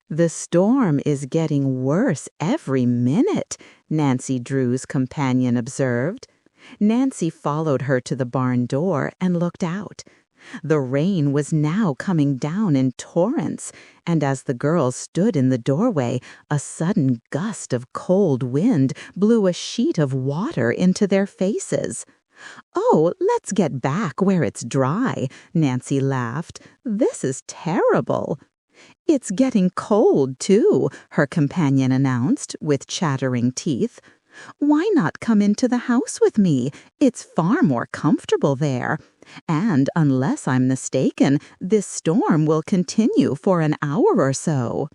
The storm is getting worse every minute, Nancy Drew's companion observed. Nancy followed her to the barn door and looked out. The rain was now coming down in torrents, and as the girls stood in the doorway, a sudden gust of cold wind blew a sheet of water into their faces. "Oh, let's get back where it's dry," Nancy laughed. "This is terrible." "It's getting cold, too," her companion announced, with chattering teeth. "Why not come into the house with me? It's far more comfortable there. And, unless I'm mistaken, this storm will continue for an hour or so."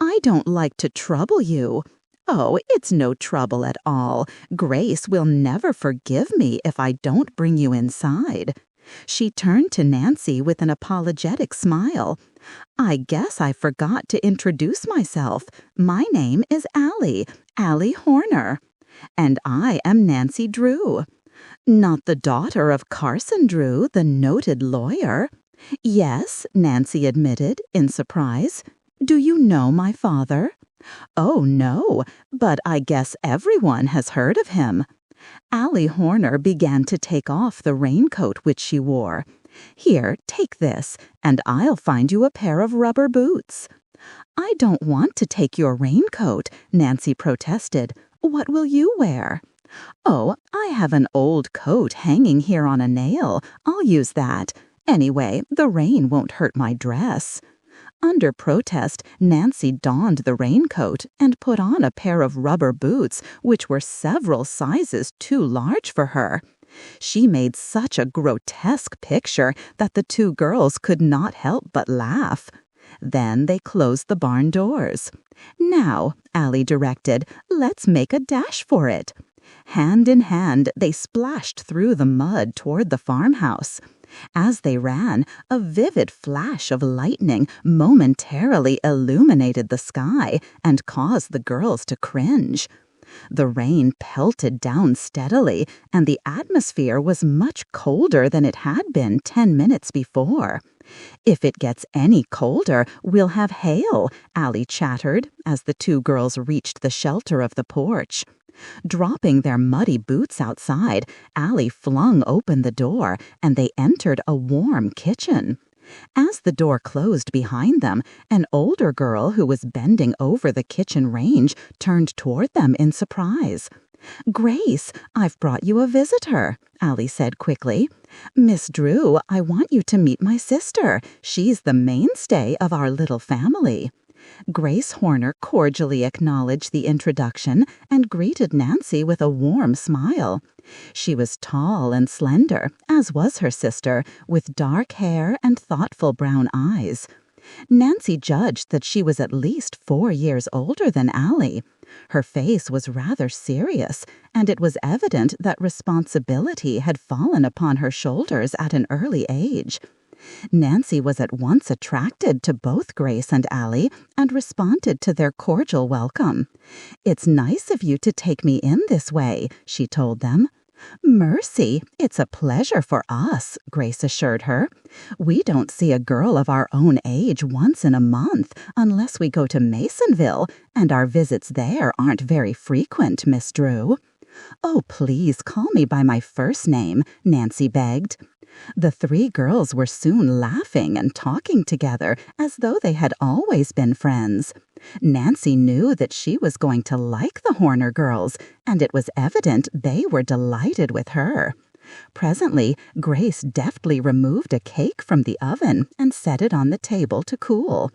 "I don't like to trouble you." "Oh, it's no trouble at all. Grace will never forgive me if I don't bring you inside." She turned to Nancy with an apologetic smile. "I guess I forgot to introduce myself. My name is Allie Horner. And I am Nancy Drew." "Not the daughter of Carson Drew, the noted lawyer?" "Yes," Nancy admitted, in surprise. "Do you know my father?" "Oh, no, but I guess everyone has heard of him." Allie Horner began to take off the raincoat which she wore. "Here, take this, and I'll find you a pair of rubber boots." "I don't want to take your raincoat," Nancy protested. "What will you wear?" "Oh, I have an old coat hanging here on a nail. I'll use that. Anyway, the rain won't hurt my dress." Under protest, Nancy donned the raincoat and put on a pair of rubber boots which were several sizes too large for her. She made such a grotesque picture that the two girls could not help but laugh. Then they closed the barn doors. "Now," Allie directed, "let's make a dash for it." Hand in hand, they splashed through the mud toward the farmhouse. As they ran, a vivid flash of lightning momentarily illuminated the sky and caused the girls to cringe. The rain pelted down steadily, and the atmosphere was much colder than it had been 10 minutes before. "If it gets any colder, we'll have hail," Allie chattered as the two girls reached the shelter of the porch. Dropping their muddy boots outside, Allie flung open the door, and they entered a warm kitchen. As the door closed behind them, an older girl who was bending over the kitchen range turned toward them in surprise. "Grace, I've brought you a visitor," Allie said quickly. "Miss Drew, I want you to meet my sister. She's the mainstay of our little family." Grace Horner cordially acknowledged the introduction and greeted Nancy with a warm smile. She was tall and slender, as was her sister, with dark hair and thoughtful brown eyes. Nancy judged that she was at least 4 years older than Allie. Her face was rather serious, and it was evident that responsibility had fallen upon her shoulders at an early age. Nancy was at once attracted to both Grace and Allie and responded to their cordial welcome. "It's nice of you to take me in this way," she told them. "Mercy, it's a pleasure for us," Grace assured her. "We don't see a girl of our own age once in a month unless we go to Masonville, and our visits there aren't very frequent, Miss Drew." "Oh, please call me by my first name," Nancy begged. The 3 girls were soon laughing and talking together as though they had always been friends. Nancy knew that she was going to like the Horner girls, and it was evident they were delighted with her. Presently, Grace deftly removed a cake from the oven and set it on the table to cool.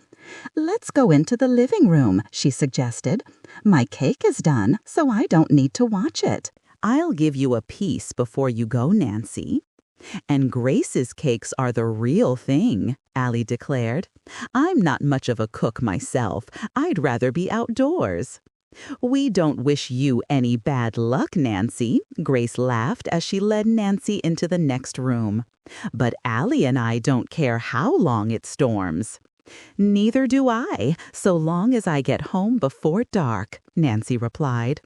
"Let's go into the living room," she suggested. "My cake is done, so I don't need to watch it." "I'll give you a piece before you go, Nancy." "And Grace's cakes are the real thing," Allie declared. "I'm not much of a cook myself. I'd rather be outdoors." "We don't wish you any bad luck, Nancy," Grace laughed as she led Nancy into the next room. "But Allie and I don't care how long it storms." "Neither do I, so long as I get home before dark," Nancy replied.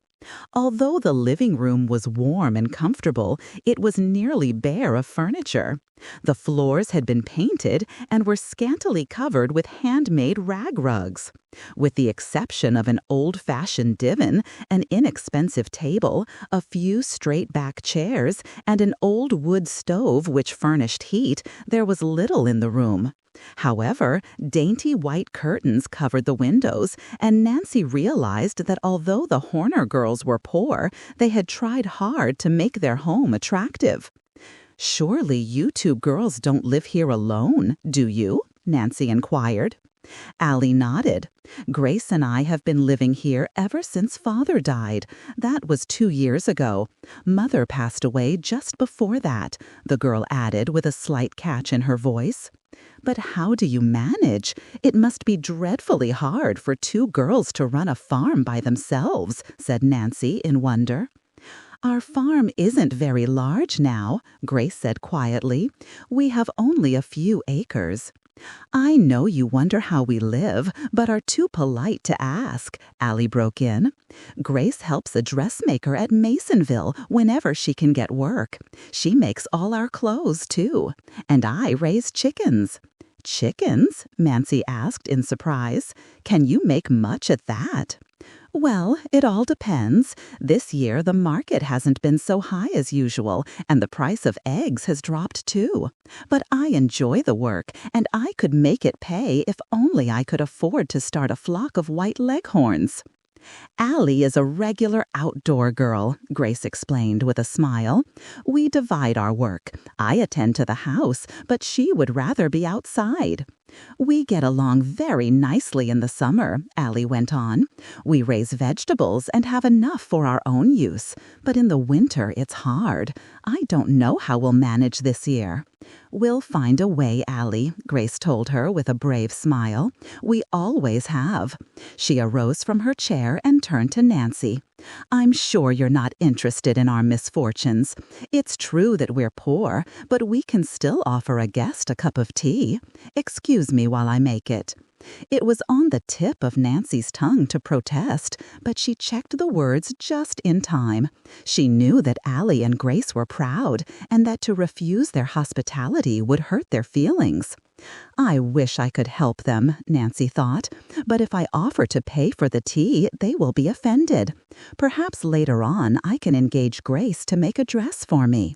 Although the living room was warm and comfortable, it was nearly bare of furniture. The floors had been painted and were scantily covered with handmade rag rugs. With the exception of an old-fashioned divan, an inexpensive table, a few straight-back chairs, and an old wood stove which furnished heat, there was little in the room. However, dainty white curtains covered the windows, and Nancy realized that although the Horner girls were poor, they had tried hard to make their home attractive. "Surely you two girls don't live here alone, do you?" Nancy inquired. Allie nodded. "Grace and I have been living here ever since Father died. That was 2 years ago. Mother passed away just before that," the girl added with a slight catch in her voice. "But how do you manage? It must be dreadfully hard for 2 girls to run a farm by themselves," said Nancy in wonder. "Our farm isn't very large now," Grace said quietly. "We have only a few acres." "I know you wonder how we live, but are too polite to ask," Allie broke in. "Grace helps a dressmaker at Masonville whenever she can get work. She makes all our clothes, too. And I raise chickens." "Chickens?" Nancy asked in surprise. "Can you make much at that?" "Well, it all depends. This year the market hasn't been so high as usual, and the price of eggs has dropped too. But I enjoy the work, and I could make it pay if only I could afford to start a flock of white leghorns." "Allie is a regular outdoor girl," Grace explained with a smile. "We divide our work. I attend to the house, but she would rather be outside." "We get along very nicely in the summer," Allie went on. "We raise vegetables and have enough for our own use. But in the winter it's hard. I don't know how we'll manage this year." "We'll find a way, Allie," Grace told her with a brave smile. "We always have." She arose from her chair and turned to Nancy. "I'm sure you're not interested in our misfortunes. It's true that we're poor, but we can still offer a guest a cup of tea. Excuse me while I make it." It was on the tip of Nancy's tongue to protest, but she checked the words just in time. She knew that Allie and Grace were proud, and that to refuse their hospitality would hurt their feelings. "I wish I could help them," Nancy thought, "but if I offer to pay for the tea, they will be offended. Perhaps later on I can engage Grace to make a dress for me."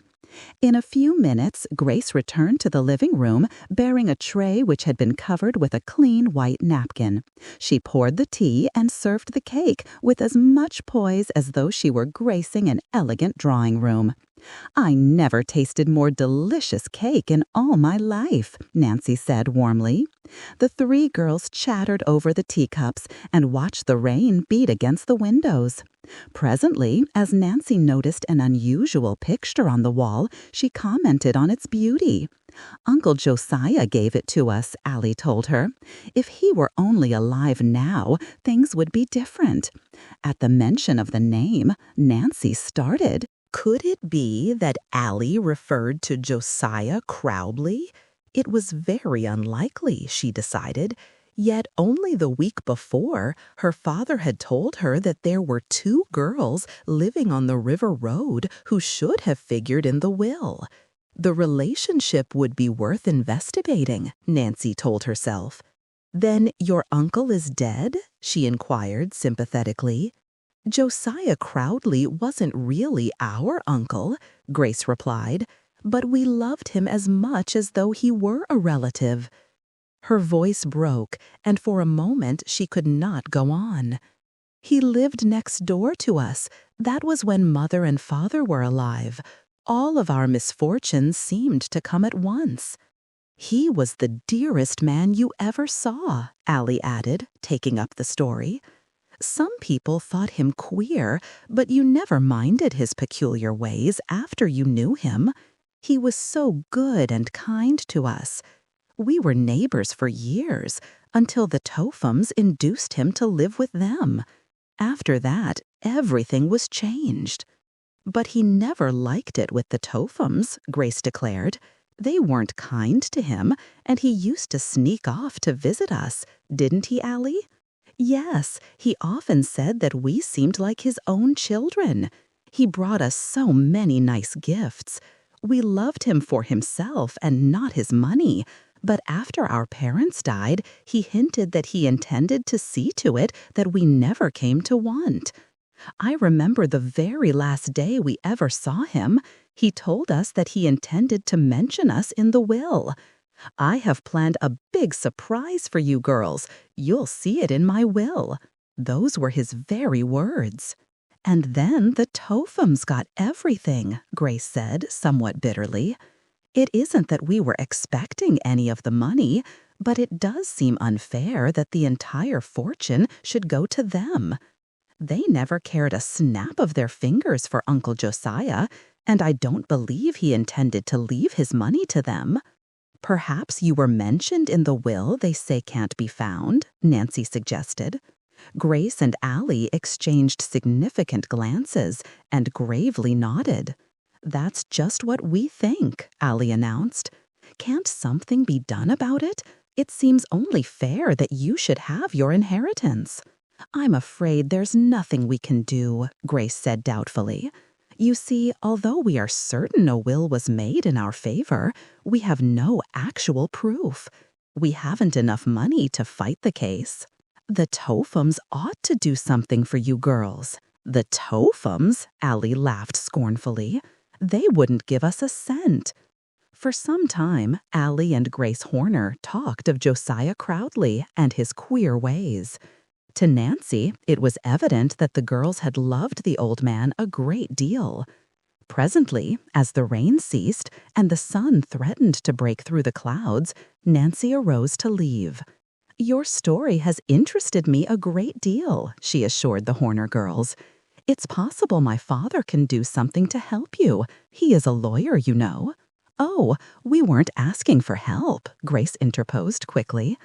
In a few minutes, Grace returned to the living room, bearing a tray which had been covered with a clean white napkin. She poured the tea and served the cake with as much poise as though she were gracing an elegant drawing room. "I never tasted more delicious cake in all my life," Nancy said warmly. The 3 girls chattered over the teacups and watched the rain beat against the windows. Presently, as Nancy noticed an unusual picture on the wall, she commented on its beauty. "Uncle Josiah gave it to us," Allie told her. "If he were only alive now, things would be different." At the mention of the name, Nancy started. Could it be that Allie referred to Josiah Crowley? It was very unlikely, she decided. Yet only the week before, her father had told her that there were 2 girls living on the river road who should have figured in the will. The relationship would be worth investigating, Nancy told herself. "Then your uncle is dead?" she inquired sympathetically. "Josiah Crowley wasn't really our uncle," Grace replied, "but we loved him as much as though he were a relative." Her voice broke, and for a moment she could not go on. "He lived next door to us. That was when Mother and Father were alive. All of our misfortunes seemed to come at once." "He was the dearest man you ever saw," Allie added, taking up the story. "Some people thought him queer, but you never minded his peculiar ways after you knew him. He was so good and kind to us. We were neighbors for years, until the Tophams induced him to live with them. After that, everything was changed." "But he never liked it with the Tophams," Grace declared. "They weren't kind to him, and he used to sneak off to visit us. Didn't he, Allie?" Yes, he often said that we seemed like his own children. He brought us so many nice gifts. We loved him for himself and not his money. But after our parents died, he hinted that he intended to see to it that we never came to want. I remember the very last day we ever saw him, he told us that he intended to mention us in the will. I have planned a big surprise for you girls. You'll see it in my will. Those were his very words. And then the Tophams got everything, Grace said, somewhat bitterly. It isn't that we were expecting any of the money, but it does seem unfair that the entire fortune should go to them. They never cared a snap of their fingers for Uncle Josiah, and I don't believe he intended to leave his money to them. Perhaps you were mentioned in the will they say can't be found, Nancy suggested. Grace and Allie exchanged significant glances and gravely nodded. That's just what we think, Allie announced. Can't something be done about it? It seems only fair that you should have your inheritance. I'm afraid there's nothing we can do, Grace said doubtfully. You see, although we are certain a will was made in our favor, we have no actual proof. We haven't enough money to fight the case. The Tophams ought to do something for you girls. The Tophams? Allie laughed scornfully. They wouldn't give us a cent. For some time, Allie and Grace Horner talked of Josiah Crowdley and his queer ways. To Nancy, it was evident that the girls had loved the old man a great deal. Presently, as the rain ceased and the sun threatened to break through the clouds, Nancy arose to leave. "Your story has interested me a great deal," she assured the Horner girls. "It's possible my father can do something to help you. He is a lawyer, you know." "Oh, we weren't asking for help," Grace interposed quickly.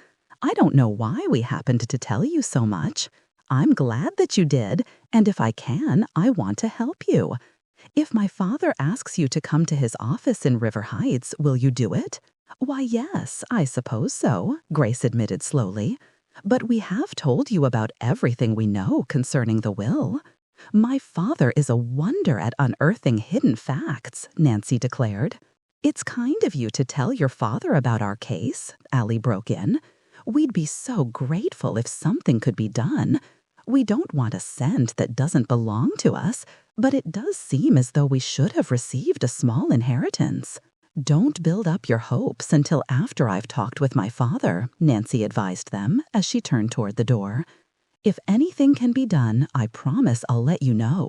"I don't know why we happened to tell you so much. I'm glad that you did, and if I can, I want to help you. If my father asks you to come to his office in River Heights, will you do it?" "Why, yes, I suppose so," Grace admitted slowly. "But we have told you about everything we know concerning the will." "My father is a wonder at unearthing hidden facts," Nancy declared. "It's kind of you to tell your father about our case," Allie broke in. "We'd be so grateful if something could be done. We don't want a cent that doesn't belong to us, but it does seem as though we should have received a small inheritance." "Don't build up your hopes until after I've talked with my father," Nancy advised them as she turned toward the door. "If anything can be done, I promise I'll let you know."